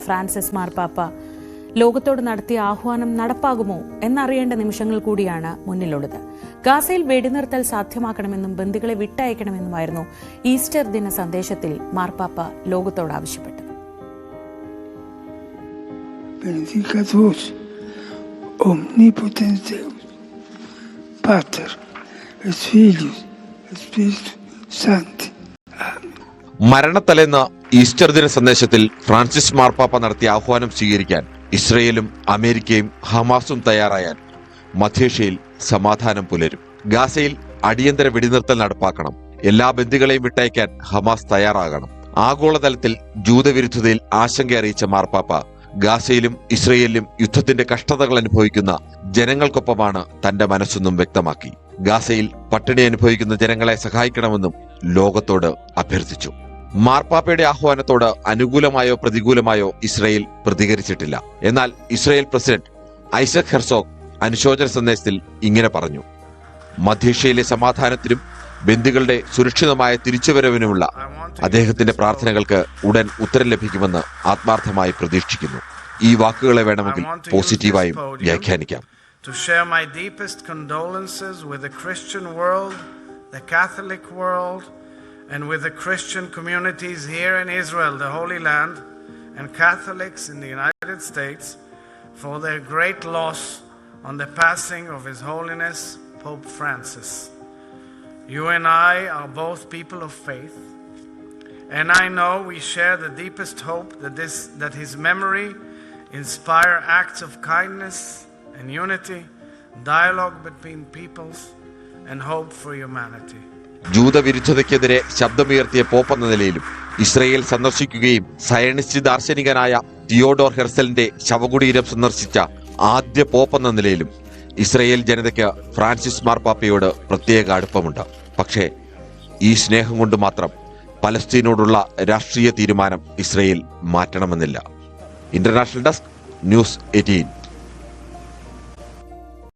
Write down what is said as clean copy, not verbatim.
Francis മാർപ്പാപ്പ ലോകത്തോട് നടത്തിയ ആഹ്വാനം നടപ്പാകുമോ എന്നറിയേണ്ട നിമിഷങ്ങൾ കൂടിയാണ് മുന്നിലുള്ളത്. ഗാസയിൽ വെടിനിർത്തൽ സാധ്യമാക്കണമെന്നും ബന്ദികളെ വിട്ടയക്കണമെന്നുമായിരുന്നു ഈസ്റ്റർ ദിന സന്ദേശത്തിൽ മാർപ്പാപ്പ ലോകത്തോട് ആവശ്യപ്പെട്ടത്. മരണത്തലേന്ന് ഈസ്റ്റർ ദിന സന്ദേശത്തിൽ ഫ്രാൻസിസ് മാർപ്പാപ്പ നടത്തിയ ആഹ്വാനം സ്വീകരിക്കാൻ ഇസ്രയേലും അമേരിക്കയും ഹമാസും തയ്യാറായാൽ മധ്യേഷ്യയിൽ സമാധാനം പുലരും. ഗാസയിൽ അടിയന്തര വെടിനിർത്തൽ നടപ്പാക്കണം. എല്ലാ ബന്ദികളെയും വിട്ടയക്കാൻ ഹമാസ് തയ്യാറാകണം. ആഗോളതലത്തിൽ ജൂതവിരുദ്ധതയിൽ ആശങ്ക അറിയിച്ച മാർപ്പാപ്പ ഗാസയിലും ഇസ്രയേലിലും യുദ്ധത്തിന്റെ കഷ്ടതകൾ അനുഭവിക്കുന്ന ജനങ്ങൾക്കൊപ്പമാണ് തന്റെ മനസ്സെന്നും വ്യക്തമാക്കി. ഗാസയിൽ പട്ടിണി അനുഭവിക്കുന്ന ജനങ്ങളെ സഹായിക്കണമെന്നും ലോകത്തോട് അഭ്യർത്ഥിച്ചു. മാർപ്പാപ്പയുടെ ആഹ്വാനത്തോട് അനുകൂലമായോ പ്രതികൂലമായോ ഇസ്രയേൽ പ്രതികരിച്ചിട്ടില്ല. എന്നാൽ ഇസ്രയേൽ പ്രസിഡന്റ് ഐസക് ഹെർസോഗ് അനുശോചന സന്ദേശത്തിൽ ഇങ്ങനെ പറഞ്ഞു: മധ്യേഷ്യയിലെ സമാധാനത്തിനും ബന്ദികളുടെ സുരക്ഷിതമായ തിരിച്ചുവരവിനുമുള്ള അദ്ദേഹത്തിന്റെ പ്രാർത്ഥനകൾക്ക് ഉടൻ ഉത്തരം ലഭിക്കുമെന്ന് ആത്മാർത്ഥമായി പ്രതീക്ഷിക്കുന്നു. ഈ വാക്കുകളെ വേണമെങ്കിൽ പോസിറ്റീവായും വ്യാഖ്യാനിക്കാം. To share my deepest condolences with the Christian world, the Catholic world, and with the Christian communities here in Israel, the Holy Land, and Catholics in the United States for their great loss on the passing of His Holiness Pope Francis. You and I are both people of faith, and I know we share the deepest hope that his memory inspire acts of kindness and unity, dialogue between peoples, and hope for humanity. ജൂതവിരുദ്ധതയ്ക്കെതിരെ ശബ്ദമുയർത്തിയ pope എന്ന നിലയിലും Israel സന്ദർശിക്കുകയും Zionist ദാർശനികനായ Theodore ഹെർസലിന്റെ ശവകുടീരം സന്ദർശിച്ച ആദ്യ pop എന്ന നിലയിലും ഇസ്രയേൽ ജനതയ്ക്ക് ഫ്രാൻസിസ് മാർപ്പാപ്പയോട് പ്രത്യേക അടുപ്പമുണ്ട്. പക്ഷേ ഈ സ്നേഹം കൊണ്ട് മാത്രം പലസ്തീനോടുള്ള രാഷ്ട്രീയ തീരുമാനം ഇസ്രയേൽ മാറ്റണമെന്നില്ല. International desk, news 18.